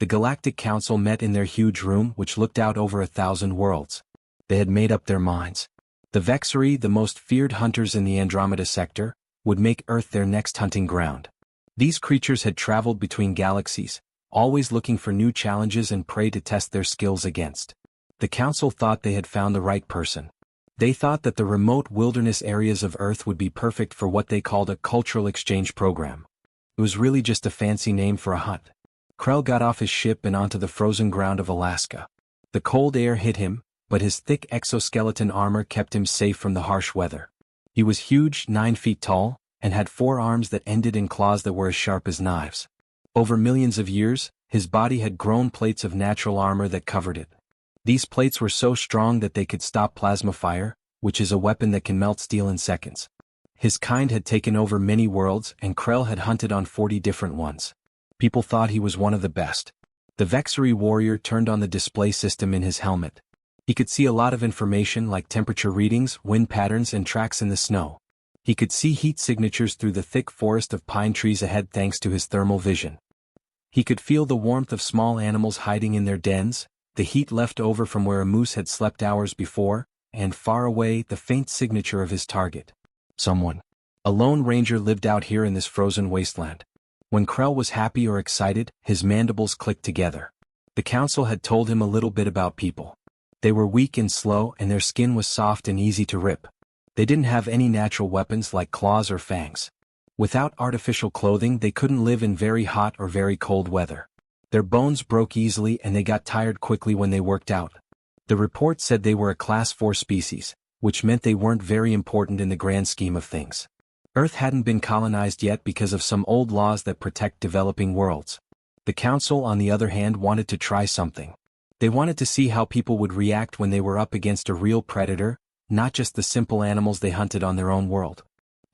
The Galactic Council met in their huge room which looked out over 1,000 worlds. They had made up their minds. The Vexari, the most feared hunters in the Andromeda sector, would make Earth their next hunting ground. These creatures had traveled between galaxies, always looking for new challenges and prey to test their skills against. The Council thought they had found the right person. They thought that the remote wilderness areas of Earth would be perfect for what they called a cultural exchange program. It was really just a fancy name for a hunt. Krell got off his ship and onto the frozen ground of Alaska. The cold air hit him, but his thick exoskeleton armor kept him safe from the harsh weather. He was huge, 9 feet tall, and had 4 arms that ended in claws that were as sharp as knives. Over millions of years, his body had grown plates of natural armor that covered it. These plates were so strong that they could stop plasma fire, which is a weapon that can melt steel in seconds. His kind had taken over many worlds and Krell had hunted on 40 different ones. People thought he was one of the best. The Vexari warrior turned on the display system in his helmet. He could see a lot of information like temperature readings, wind patterns and tracks in the snow. He could see heat signatures through the thick forest of pine trees ahead thanks to his thermal vision. He could feel the warmth of small animals hiding in their dens, the heat left over from where a moose had slept hours before, and far away the faint signature of his target. Someone. A lone ranger lived out here in this frozen wasteland. When Krell was happy or excited, his mandibles clicked together. The Council had told him a little bit about people. They were weak and slow and their skin was soft and easy to rip. They didn't have any natural weapons like claws or fangs. Without artificial clothing they couldn't live in very hot or very cold weather. Their bones broke easily and they got tired quickly when they worked out. The report said they were a Class 4 species, which meant they weren't very important in the grand scheme of things. Earth hadn't been colonized yet because of some old laws that protect developing worlds. The Council, on the other hand, wanted to try something. They wanted to see how people would react when they were up against a real predator, not just the simple animals they hunted on their own world.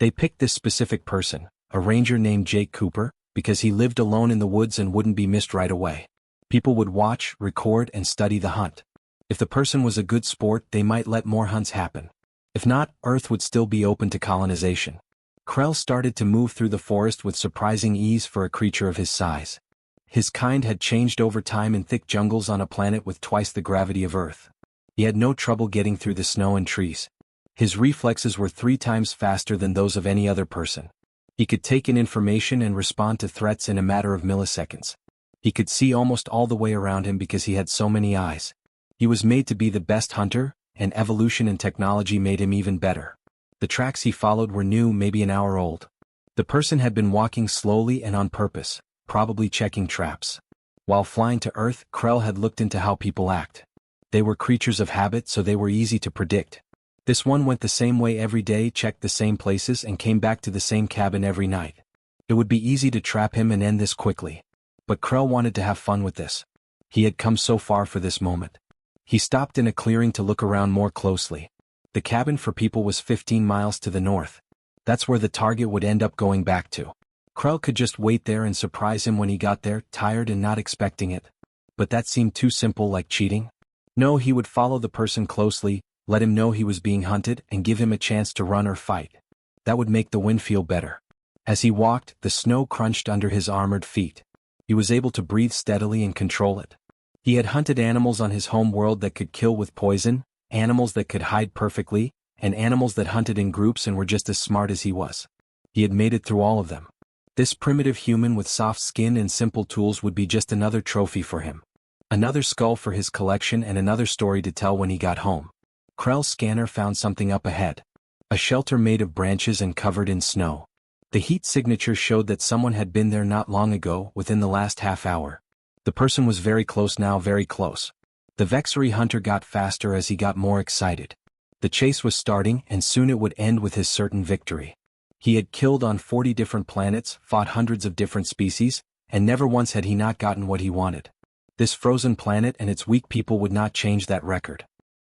They picked this specific person, a ranger named Jake Cooper, because he lived alone in the woods and wouldn't be missed right away. People would watch, record, and study the hunt. If the person was a good sport, they might let more hunts happen. If not, Earth would still be open to colonization. Krell started to move through the forest with surprising ease for a creature of his size. His kind had changed over time in thick jungles on a planet with twice the gravity of Earth. He had no trouble getting through the snow and trees. His reflexes were 3 times faster than those of any other person. He could take in information and respond to threats in a matter of milliseconds. He could see almost all the way around him because he had so many eyes. He was made to be the best hunter, and evolution and technology made him even better. The tracks he followed were new, maybe an hour old. The person had been walking slowly and on purpose, probably checking traps. While flying to Earth, Krell had looked into how people act. They were creatures of habit, so they were easy to predict. This one went the same way every day, checked the same places, and came back to the same cabin every night. It would be easy to trap him and end this quickly. But Krell wanted to have fun with this. He had come so far for this moment. He stopped in a clearing to look around more closely. The cabin for people was 15 miles to the north. That's where the target would end up going back to. Krell could just wait there and surprise him when he got there, tired and not expecting it. But that seemed too simple, like cheating. No, he would follow the person closely, let him know he was being hunted, and give him a chance to run or fight. That would make the wind feel better. As he walked, the snow crunched under his armored feet. He was able to breathe steadily and control it. He had hunted animals on his home world that could kill with poison, animals that could hide perfectly, and animals that hunted in groups and were just as smart as he was. He had made it through all of them. This primitive human with soft skin and simple tools would be just another trophy for him. Another skull for his collection and another story to tell when he got home. Krell's scanner found something up ahead. A shelter made of branches and covered in snow. The heat signature showed that someone had been there not long ago, within the last half hour. The person was very close now, very close. The Vexari hunter got faster as he got more excited. The chase was starting and soon it would end with his certain victory. He had killed on 40 different planets, fought hundreds of different species, and never once had he not gotten what he wanted. This frozen planet and its weak people would not change that record.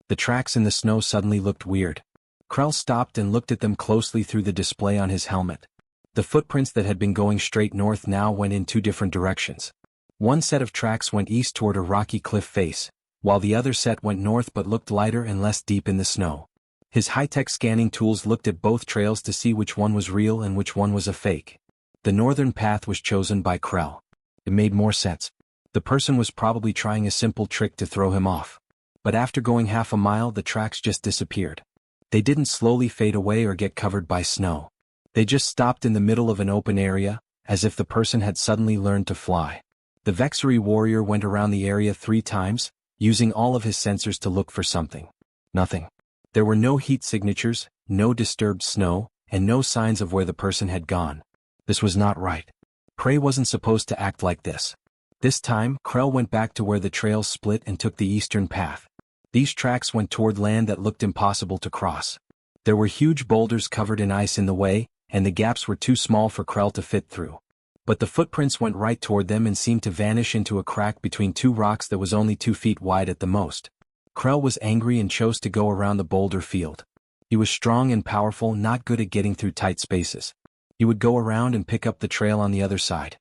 The tracks in the snow suddenly looked weird. Krell stopped and looked at them closely through the display on his helmet. The footprints that had been going straight north now went in 2 different directions. One set of tracks went east toward a rocky cliff face, while the other set went north but looked lighter and less deep in the snow. His high-tech scanning tools looked at both trails to see which one was real and which one was a fake. The northern path was chosen by Krell. It made more sense. The person was probably trying a simple trick to throw him off. But after going half a mile, the tracks just disappeared. They didn't slowly fade away or get covered by snow. They just stopped in the middle of an open area, as if the person had suddenly learned to fly. The Vexery warrior went around the area 3 times, using all of his sensors to look for something. Nothing. There were no heat signatures, no disturbed snow, and no signs of where the person had gone. This was not right. Prey wasn't supposed to act like this. This time, Krell went back to where the trails split and took the eastern path. These tracks went toward land that looked impossible to cross. There were huge boulders covered in ice in the way, and the gaps were too small for Krell to fit through. But the footprints went right toward them and seemed to vanish into a crack between 2 rocks that was only 2 feet wide at the most. Krell was angry and chose to go around the boulder field. He was strong and powerful, not good at getting through tight spaces. He would go around and pick up the trail on the other side.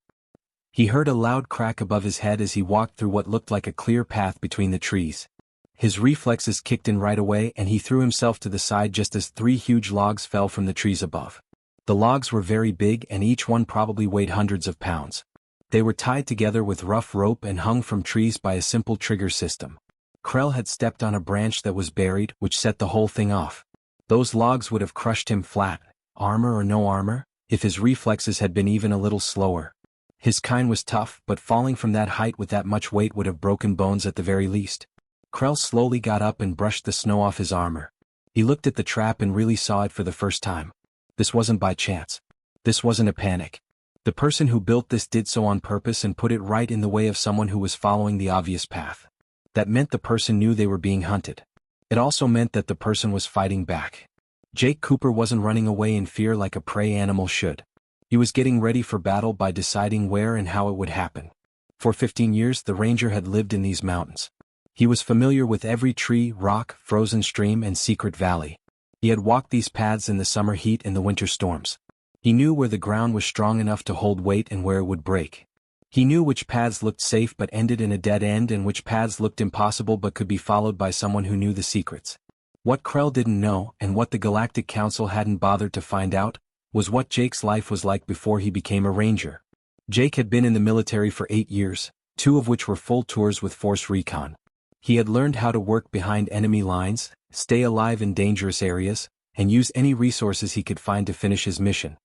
He heard a loud crack above his head as he walked through what looked like a clear path between the trees. His reflexes kicked in right away and he threw himself to the side just as 3 huge logs fell from the trees above. The logs were very big and each one probably weighed hundreds of pounds. They were tied together with rough rope and hung from trees by a simple trigger system. Krell had stepped on a branch that was buried, which set the whole thing off. Those logs would have crushed him flat, armor or no armor, if his reflexes had been even a little slower. His kind was tough, but falling from that height with that much weight would have broken bones at the very least. Krell slowly got up and brushed the snow off his armor. He looked at the trap and really saw it for the first time. This wasn't by chance. This wasn't a panic. The person who built this did so on purpose and put it right in the way of someone who was following the obvious path. That meant the person knew they were being hunted. It also meant that the person was fighting back. Jake Cooper wasn't running away in fear like a prey animal should. He was getting ready for battle by deciding where and how it would happen. For 15 years the ranger had lived in these mountains. He was familiar with every tree, rock, frozen stream and secret valley. He had walked these paths in the summer heat and the winter storms. He knew where the ground was strong enough to hold weight and where it would break. He knew which paths looked safe but ended in a dead end and which paths looked impossible but could be followed by someone who knew the secrets. What Krell didn't know, and what the Galactic Council hadn't bothered to find out, was what Jake's life was like before he became a ranger. Jake had been in the military for 8 years, 2 of which were full tours with Force Recon. He had learned how to work behind enemy lines, stay alive in dangerous areas, and use any resources he could find to finish his mission.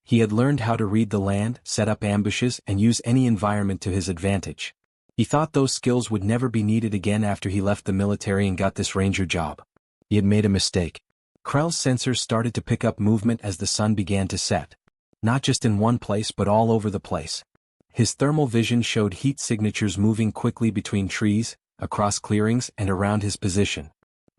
He had learned how to read the land, set up ambushes, and use any environment to his advantage. He thought those skills would never be needed again after he left the military and got this ranger job. He had made a mistake. Krell's sensors started to pick up movement as the sun began to set. Not just in one place but all over the place. His thermal vision showed heat signatures moving quickly between trees, across clearings and around his position.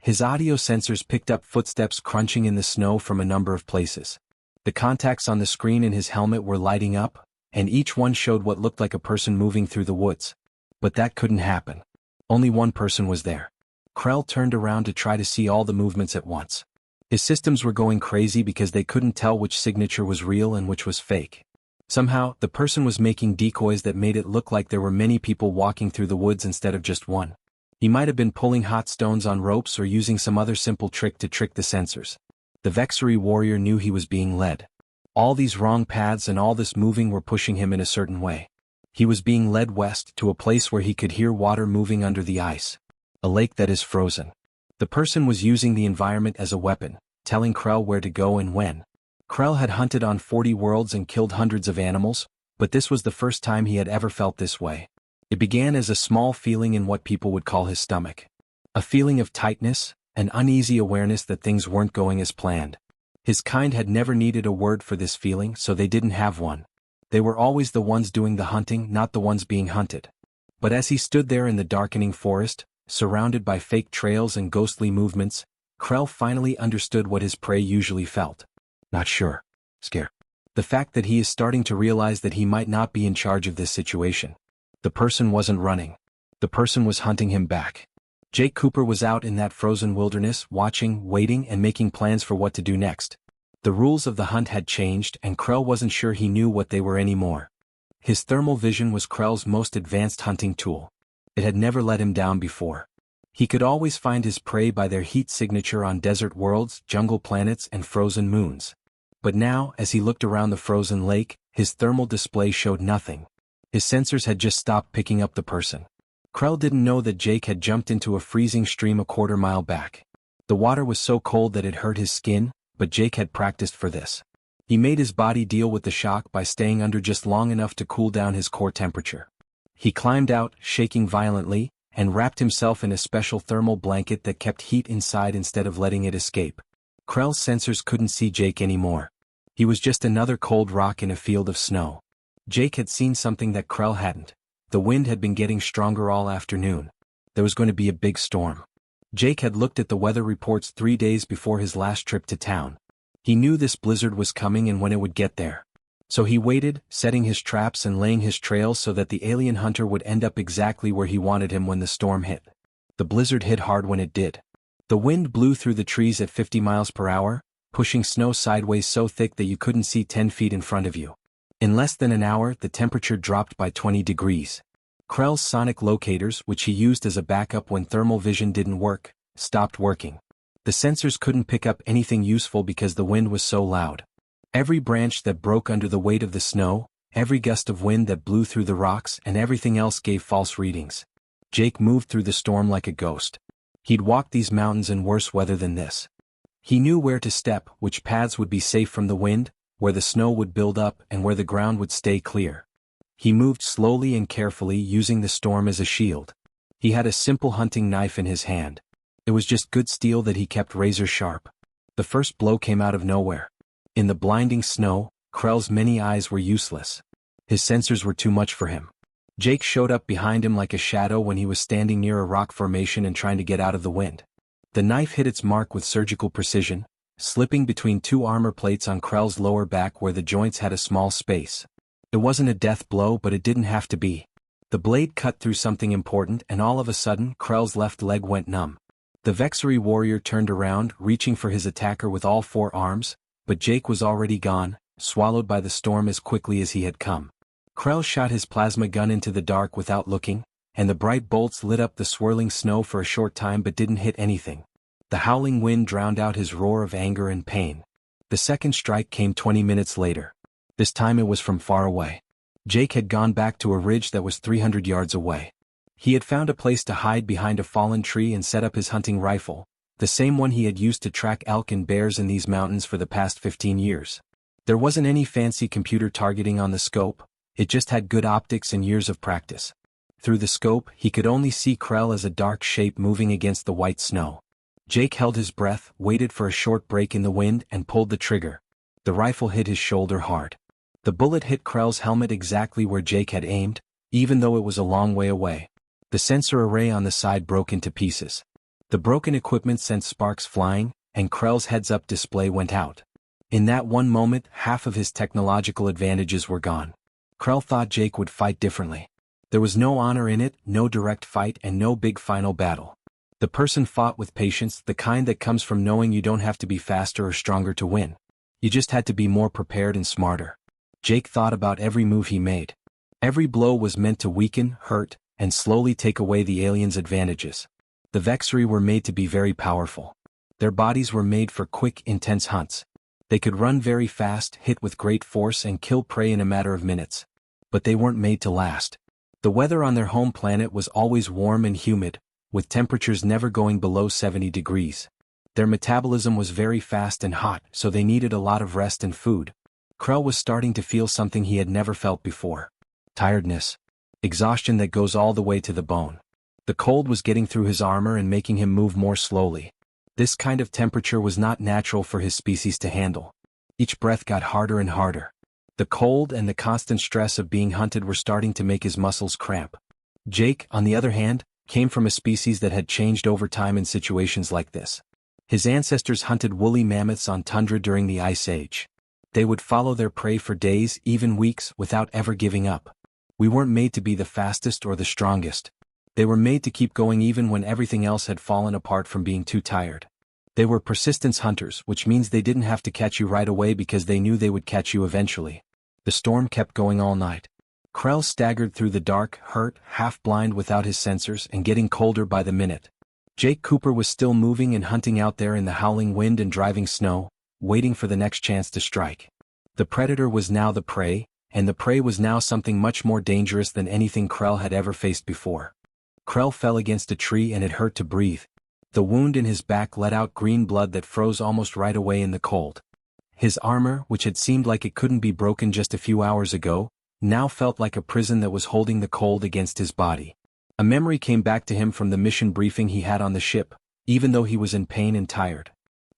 His audio sensors picked up footsteps crunching in the snow from a number of places. The contacts on the screen in his helmet were lighting up, and each one showed what looked like a person moving through the woods. But that couldn't happen. Only one person was there. Krell turned around to try to see all the movements at once. His systems were going crazy because they couldn't tell which signature was real and which was fake. Somehow, the person was making decoys that made it look like there were many people walking through the woods instead of just one. He might have been pulling hot stones on ropes or using some other simple trick to trick the sensors. The Vexery warrior knew he was being led. All these wrong paths and all this moving were pushing him in a certain way. He was being led west to a place where he could hear water moving under the ice. A lake that is frozen. The person was using the environment as a weapon, telling Krell where to go and when. Krell had hunted on 40 worlds and killed hundreds of animals, but this was the first time he had ever felt this way. It began as a small feeling in what people would call his stomach. A feeling of tightness, an uneasy awareness that things weren't going as planned. His kind had never needed a word for this feeling, so they didn't have one. They were always the ones doing the hunting, not the ones being hunted. But as he stood there in the darkening forest, surrounded by fake trails and ghostly movements, Krell finally understood what his prey usually felt. Not sure. Scared. The fact that he is starting to realize that he might not be in charge of this situation. The person wasn't running. The person was hunting him back. Jake Cooper was out in that frozen wilderness, watching, waiting, and making plans for what to do next. The rules of the hunt had changed, and Krell wasn't sure he knew what they were anymore. His thermal vision was Krell's most advanced hunting tool. It had never let him down before. He could always find his prey by their heat signature on desert worlds, jungle planets, and frozen moons. But now, as he looked around the frozen lake, his thermal display showed nothing. His sensors had just stopped picking up the person. Krell didn't know that Jake had jumped into a freezing stream a quarter-mile back. The water was so cold that it hurt his skin, but Jake had practiced for this. He made his body deal with the shock by staying under just long enough to cool down his core temperature. He climbed out, shaking violently, and wrapped himself in a special thermal blanket that kept heat inside instead of letting it escape. Krell's sensors couldn't see Jake anymore. He was just another cold rock in a field of snow. Jake had seen something that Krell hadn't. The wind had been getting stronger all afternoon. There was going to be a big storm. Jake had looked at the weather reports 3 days before his last trip to town. He knew this blizzard was coming and when it would get there. So he waited, setting his traps and laying his trails so that the alien hunter would end up exactly where he wanted him when the storm hit. The blizzard hit hard when it did. The wind blew through the trees at 50 miles per hour, pushing snow sideways so thick that you couldn't see 10 feet in front of you. In less than an hour, the temperature dropped by 20 degrees. Krell's sonic locators, which he used as a backup when thermal vision didn't work, stopped working. The sensors couldn't pick up anything useful because the wind was so loud. Every branch that broke under the weight of the snow, every gust of wind that blew through the rocks and everything else gave false readings. Jake moved through the storm like a ghost. He'd walked these mountains in worse weather than this. He knew where to step, which paths would be safe from the wind, where the snow would build up and where the ground would stay clear. He moved slowly and carefully, using the storm as a shield. He had a simple hunting knife in his hand. It was just good steel that he kept razor sharp. The first blow came out of nowhere. In the blinding snow, Krell's many eyes were useless. His sensors were too much for him. Jake showed up behind him like a shadow when he was standing near a rock formation and trying to get out of the wind. The knife hit its mark with surgical precision, slipping between two armor plates on Krell's lower back where the joints had a small space. It wasn't a death blow, but it didn't have to be. The blade cut through something important and all of a sudden Krell's left leg went numb. The Vexery warrior turned around, reaching for his attacker with all 4 arms, but Jake was already gone, swallowed by the storm as quickly as he had come. Krell shot his plasma gun into the dark without looking, and the bright bolts lit up the swirling snow for a short time but didn't hit anything. The howling wind drowned out his roar of anger and pain. The second strike came 20 minutes later. This time it was from far away. Jake had gone back to a ridge that was 300 yards away. He had found a place to hide behind a fallen tree and set up his hunting rifle, the same one he had used to track elk and bears in these mountains for the past 15 years. There wasn't any fancy computer targeting on the scope, it just had good optics and years of practice. Through the scope, he could only see Krell as a dark shape moving against the white snow. Jake held his breath, waited for a short break in the wind and pulled the trigger. The rifle hit his shoulder hard. The bullet hit Krell's helmet exactly where Jake had aimed, even though it was a long way away. The sensor array on the side broke into pieces. The broken equipment sent sparks flying, and Krell's heads-up display went out. In that one moment, half of his technological advantages were gone. Krell thought Jake would fight differently. There was no honor in it, no direct fight and no big final battle. The person fought with patience, the kind that comes from knowing you don't have to be faster or stronger to win. You just had to be more prepared and smarter. Jake thought about every move he made. Every blow was meant to weaken, hurt, and slowly take away the alien's advantages. The Vexery were made to be very powerful. Their bodies were made for quick, intense hunts. They could run very fast, hit with great force and kill prey in a matter of minutes. But they weren't made to last. The weather on their home planet was always warm and humid, with temperatures never going below 70 degrees. Their metabolism was very fast and hot, so they needed a lot of rest and food. Krell was starting to feel something he had never felt before. Tiredness. Exhaustion that goes all the way to the bone. The cold was getting through his armor and making him move more slowly. This kind of temperature was not natural for his species to handle. Each breath got harder and harder. The cold and the constant stress of being hunted were starting to make his muscles cramp. Jake, on the other hand, came from a species that had changed over time in situations like this. His ancestors hunted woolly mammoths on tundra during the Ice Age. They would follow their prey for days, even weeks, without ever giving up. We weren't made to be the fastest or the strongest. They were made to keep going even when everything else had fallen apart from being too tired. They were persistence hunters, which means they didn't have to catch you right away because they knew they would catch you eventually. The storm kept going all night. Krell staggered through the dark, hurt, half-blind without his sensors and getting colder by the minute. Jake Cooper was still moving and hunting out there in the howling wind and driving snow, waiting for the next chance to strike. The predator was now the prey, and the prey was now something much more dangerous than anything Krell had ever faced before. Krell fell against a tree and it hurt to breathe. The wound in his back let out green blood that froze almost right away in the cold. His armor, which had seemed like it couldn't be broken just a few hours ago, now felt like a prison that was holding the cold against his body. A memory came back to him from the mission briefing he had on the ship, even though he was in pain and tired.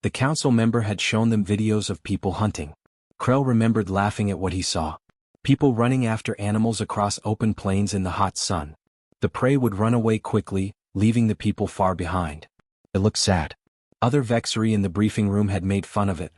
The council member had shown them videos of people hunting. Krell remembered laughing at what he saw. People running after animals across open plains in the hot sun. The prey would run away quickly, leaving the people far behind. It looked sad. Other Vexery in the briefing room had made fun of it.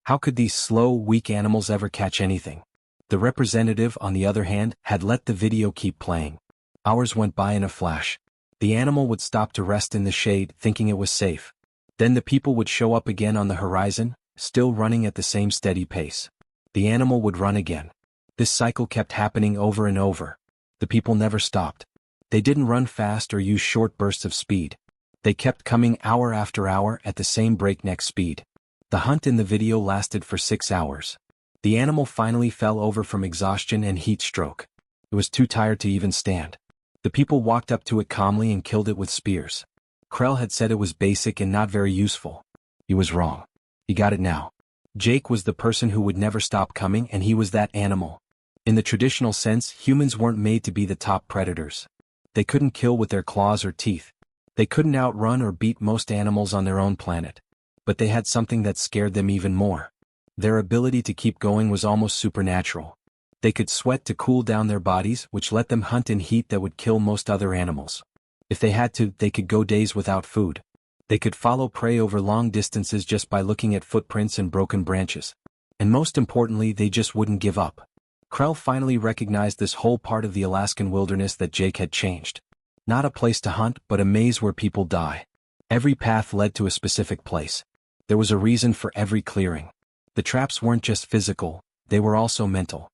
How could these slow, weak animals ever catch anything? The representative, on the other hand, had let the video keep playing. Hours went by in a flash. The animal would stop to rest in the shade, thinking it was safe. Then the people would show up again on the horizon, still running at the same steady pace. The animal would run again. This cycle kept happening over and over. The people never stopped. They didn't run fast or use short bursts of speed. They kept coming hour after hour at the same breakneck speed. The hunt in the video lasted for 6 hours. The animal finally fell over from exhaustion and heat stroke. It was too tired to even stand. The people walked up to it calmly and killed it with spears. Krell had said it was basic and not very useful. He was wrong. He got it now. Jake was the person who would never stop coming, and he was that animal. In the traditional sense, humans weren't made to be the top predators. They couldn't kill with their claws or teeth. They couldn't outrun or beat most animals on their own planet. But they had something that scared them even more. Their ability to keep going was almost supernatural. They could sweat to cool down their bodies, which let them hunt in heat that would kill most other animals. If they had to, they could go days without food. They could follow prey over long distances just by looking at footprints and broken branches. And most importantly, they just wouldn't give up. Krell finally recognized this whole part of the Alaskan wilderness that Jake had changed. Not a place to hunt, but a maze where people die. Every path led to a specific place. There was a reason for every clearing. The traps weren't just physical, they were also mental.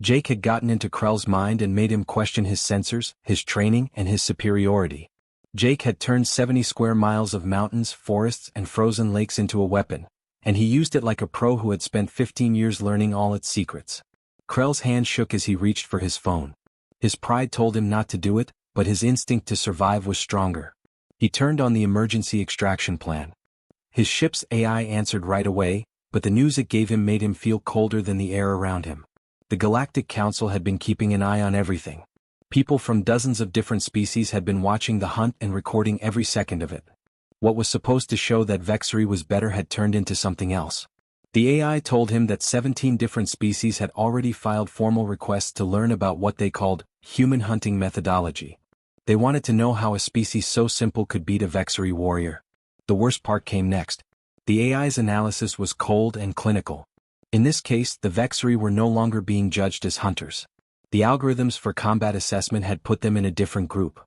Jake had gotten into Krell's mind and made him question his sensors, his training, and his superiority. Jake had turned 70 square miles of mountains, forests, and frozen lakes into a weapon, and he used it like a pro who had spent 15 years learning all its secrets. Krell's hand shook as he reached for his phone. His pride told him not to do it, but his instinct to survive was stronger. He turned on the emergency extraction plan. His ship's AI answered right away, but the news it gave him made him feel colder than the air around him. The Galactic Council had been keeping an eye on everything. People from dozens of different species had been watching the hunt and recording every second of it. What was supposed to show that Vexery was better had turned into something else. The AI told him that 17 different species had already filed formal requests to learn about what they called human hunting methodology. They wanted to know how a species so simple could beat a Vexery warrior. The worst part came next. The AI's analysis was cold and clinical. In this case, the Vexery were no longer being judged as hunters. The algorithms for combat assessment had put them in a different group.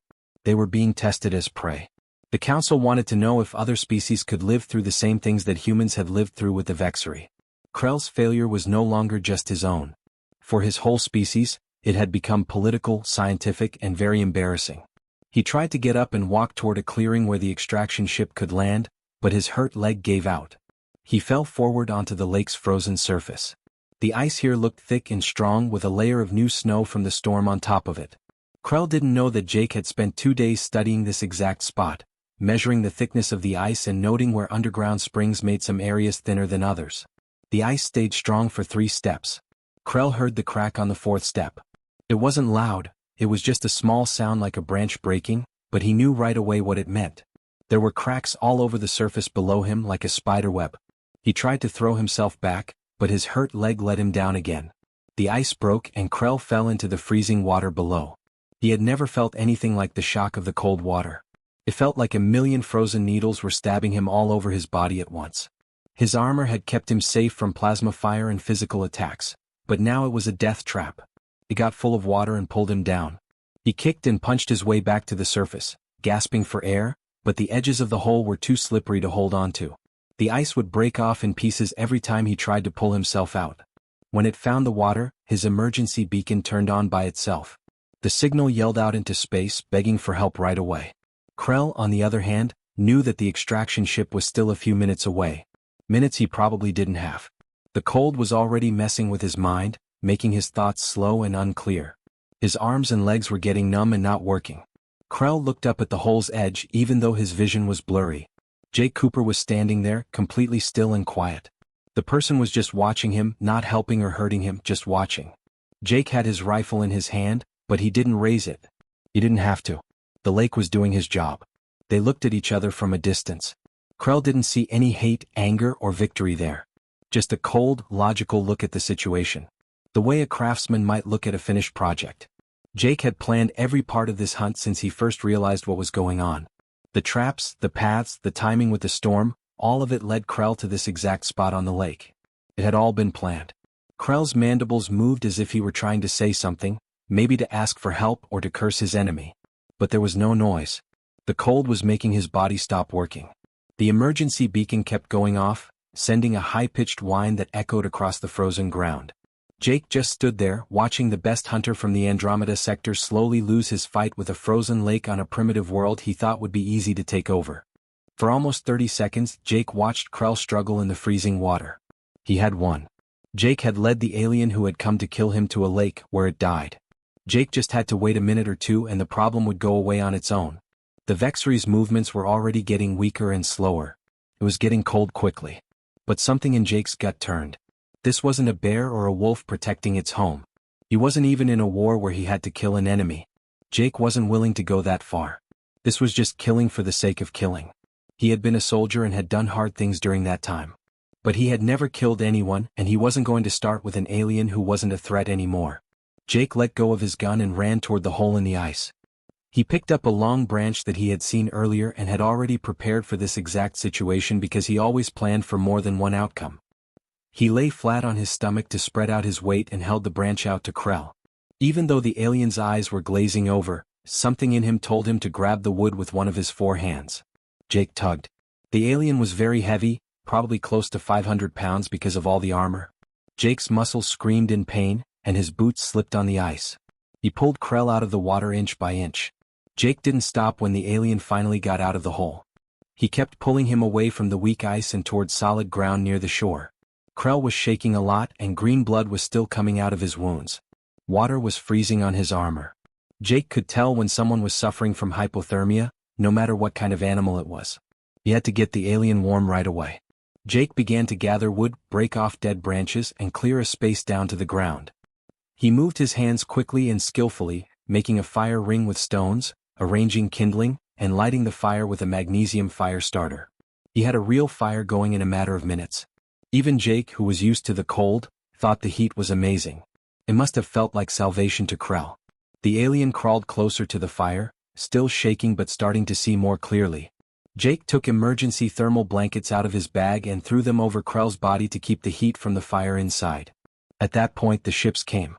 They were being tested as prey. The council wanted to know if other species could live through the same things that humans had lived through with the Vexery. Krell's failure was no longer just his own. For his whole species, it had become political, scientific, and very embarrassing. He tried to get up and walk toward a clearing where the extraction ship could land, but his hurt leg gave out. He fell forward onto the lake's frozen surface. The ice here looked thick and strong with a layer of new snow from the storm on top of it. Krell didn't know that Jake had spent 2 days studying this exact spot, measuring the thickness of the ice and noting where underground springs made some areas thinner than others. The ice stayed strong for 3 steps. Krell heard the crack on the 4th step. It wasn't loud, it was just a small sound like a branch breaking, but he knew right away what it meant. There were cracks all over the surface below him like a spider web. He tried to throw himself back, but his hurt leg let him down again. The ice broke and Krell fell into the freezing water below. He had never felt anything like the shock of the cold water. It felt like a million frozen needles were stabbing him all over his body at once. His armor had kept him safe from plasma fire and physical attacks, but now it was a death trap. It got full of water and pulled him down. He kicked and punched his way back to the surface, gasping for air, but the edges of the hole were too slippery to hold on to. The ice would break off in pieces every time he tried to pull himself out. When it found the water, his emergency beacon turned on by itself. The signal yelled out into space, begging for help right away. Krell, on the other hand, knew that the extraction ship was still a few minutes away. Minutes he probably didn't have. The cold was already messing with his mind, making his thoughts slow and unclear. His arms and legs were getting numb and not working. Krell looked up at the hole's edge even though his vision was blurry. Jake Cooper was standing there, completely still and quiet. The person was just watching him, not helping or hurting him, just watching. Jake had his rifle in his hand, but he didn't raise it. He didn't have to. The lake was doing his job. They looked at each other from a distance. Krell didn't see any hate, anger, or victory there. Just a cold, logical look at the situation. The way a craftsman might look at a finished project. Jake had planned every part of this hunt since he first realized what was going on. The traps, the paths, the timing with the storm, all of it led Krell to this exact spot on the lake. It had all been planned. Krell's mandibles moved as if he were trying to say something, maybe to ask for help or to curse his enemy. But there was no noise. The cold was making his body stop working. The emergency beacon kept going off, sending a high-pitched whine that echoed across the frozen ground. Jake just stood there, watching the best hunter from the Andromeda sector slowly lose his fight with a frozen lake on a primitive world he thought would be easy to take over. For almost 30 seconds, Jake watched Krell struggle in the freezing water. He had won. Jake had led the alien who had come to kill him to a lake where it died. Jake just had to wait a minute or two and the problem would go away on its own. The Vexery's movements were already getting weaker and slower. It was getting cold quickly. But something in Jake's gut turned. This wasn't a bear or a wolf protecting its home. He wasn't even in a war where he had to kill an enemy. Jake wasn't willing to go that far. This was just killing for the sake of killing. He had been a soldier and had done hard things during that time. But he had never killed anyone and he wasn't going to start with an alien who wasn't a threat anymore. Jake let go of his gun and ran toward the hole in the ice. He picked up a long branch that he had seen earlier and had already prepared for this exact situation because he always planned for more than one outcome. He lay flat on his stomach to spread out his weight and held the branch out to Krell. Even though the alien's eyes were glazing over, something in him told him to grab the wood with one of his 4 hands. Jake tugged. The alien was very heavy, probably close to 500 pounds because of all the armor. Jake's muscles screamed in pain, and his boots slipped on the ice. He pulled Krell out of the water inch by inch. Jake didn't stop when the alien finally got out of the hole. He kept pulling him away from the weak ice and toward solid ground near the shore. Krell was shaking a lot and green blood was still coming out of his wounds. Water was freezing on his armor. Jake could tell when someone was suffering from hypothermia, no matter what kind of animal it was. He had to get the alien warm right away. Jake began to gather wood, break off dead branches, and clear a space down to the ground. He moved his hands quickly and skillfully, making a fire ring with stones, arranging kindling, and lighting the fire with a magnesium fire starter. He had a real fire going in a matter of minutes. Even Jake, who was used to the cold, thought the heat was amazing. It must have felt like salvation to Krell. The alien crawled closer to the fire, still shaking but starting to see more clearly. Jake took emergency thermal blankets out of his bag and threw them over Krell's body to keep the heat from the fire inside. At that point the ships came.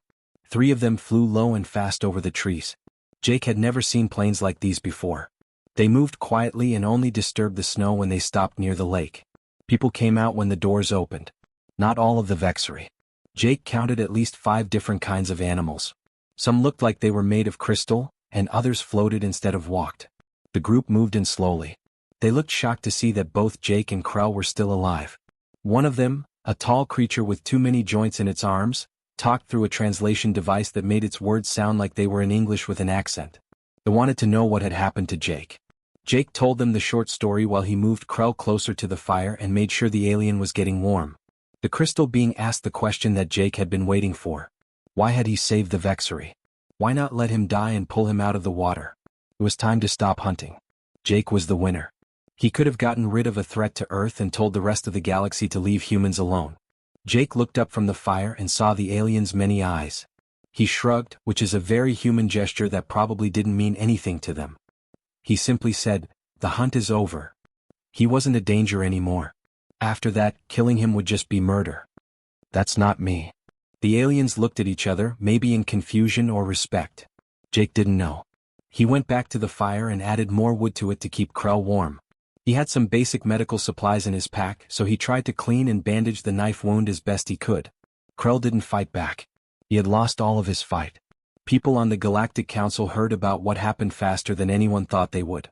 3 of them flew low and fast over the trees. Jake had never seen planes like these before. They moved quietly and only disturbed the snow when they stopped near the lake. People came out when the doors opened. Not all of the Vexery. Jake counted at least 5 different kinds of animals. Some looked like they were made of crystal, and others floated instead of walked. The group moved in slowly. They looked shocked to see that both Jake and Krell were still alive. One of them, a tall creature with too many joints in its arms, talked through a translation device that made its words sound like they were in English with an accent. They wanted to know what had happened to Jake. Jake told them the short story while he moved Krell closer to the fire and made sure the alien was getting warm. The crystal being asked the question that Jake had been waiting for. Why had he saved the Vexery? Why not let him die and pull him out of the water? It was time to stop hunting. Jake was the winner. He could have gotten rid of a threat to Earth and told the rest of the galaxy to leave humans alone. Jake looked up from the fire and saw the alien's many eyes. He shrugged, which is a very human gesture that probably didn't mean anything to them. He simply said, "The hunt is over." He wasn't a danger anymore. After that, killing him would just be murder. That's not me. The aliens looked at each other, maybe in confusion or respect. Jake didn't know. He went back to the fire and added more wood to it to keep Krell warm. He had some basic medical supplies in his pack, so he tried to clean and bandage the knife wound as best he could. Krell didn't fight back. He had lost all of his fight. People on the Galactic Council heard about what happened faster than anyone thought they would.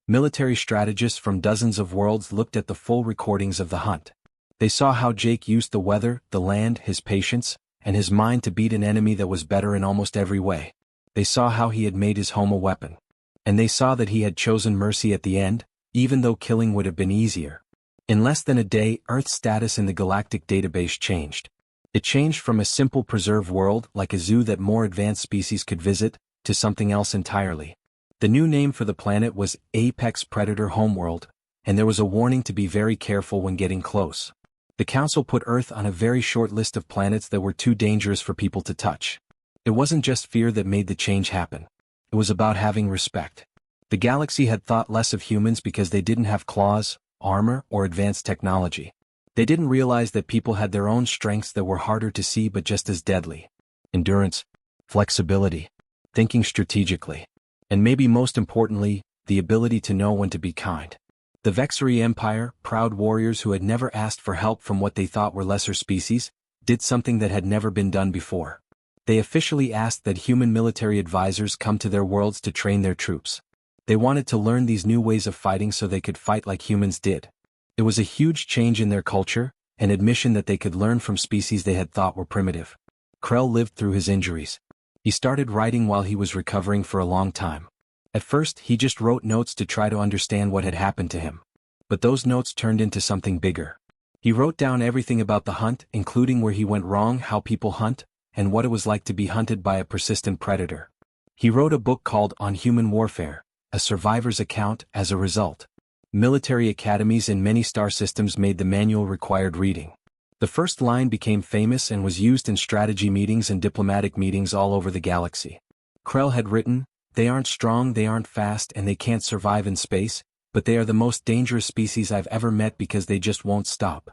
Military strategists from dozens of worlds looked at the full recordings of the hunt. They saw how Jake used the weather, the land, his patience, and his mind to beat an enemy that was better in almost every way. They saw how he had made his home a weapon. And they saw that he had chosen mercy at the end, even though killing would have been easier. In less than a day, Earth's status in the galactic database changed. It changed from a simple preserved world like a zoo that more advanced species could visit, to something else entirely. The new name for the planet was Apex Predator Homeworld, and there was a warning to be very careful when getting close. The Council put Earth on a very short list of planets that were too dangerous for people to touch. It wasn't just fear that made the change happen. It was about having respect. The galaxy had thought less of humans because they didn't have claws, armor, or advanced technology. They didn't realize that people had their own strengths that were harder to see but just as deadly. Endurance, flexibility, thinking strategically, and maybe most importantly, the ability to know when to be kind. The Vexery Empire, proud warriors who had never asked for help from what they thought were lesser species, did something that had never been done before. They officially asked that human military advisors come to their worlds to train their troops. They wanted to learn these new ways of fighting so they could fight like humans did. It was a huge change in their culture, an admission that they could learn from species they had thought were primitive. Krell lived through his injuries. He started writing while he was recovering for a long time. At first, he just wrote notes to try to understand what had happened to him. But those notes turned into something bigger. He wrote down everything about the hunt, including where he went wrong, how people hunt, and what it was like to be hunted by a persistent predator. He wrote a book called On Human Warfare, a survivor's account. As a result, military academies in many star systems made the manual required reading. The first line became famous and was used in strategy meetings and diplomatic meetings all over the galaxy. Krell had written, "They aren't strong, they aren't fast, and they can't survive in space, but they are the most dangerous species I've ever met because they just won't stop."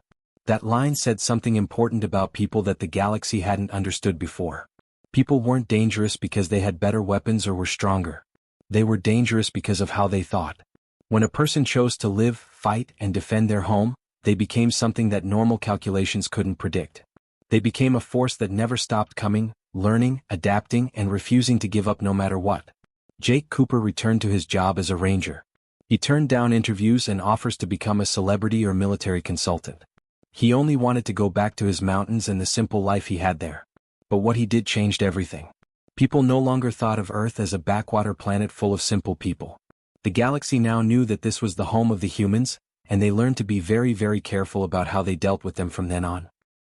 That line said something important about people that the galaxy hadn't understood before. People weren't dangerous because they had better weapons or were stronger. They were dangerous because of how they thought. When a person chose to live, fight, and defend their home, they became something that normal calculations couldn't predict. They became a force that never stopped coming, learning, adapting, and refusing to give up no matter what. Jake Cooper returned to his job as a ranger. He turned down interviews and offers to become a celebrity or military consultant. He only wanted to go back to his mountains and the simple life he had there. But what he did changed everything. People no longer thought of Earth as a backwater planet full of simple people. The galaxy now knew that this was the home of the humans, and they learned to be very, very careful about how they dealt with them from then on.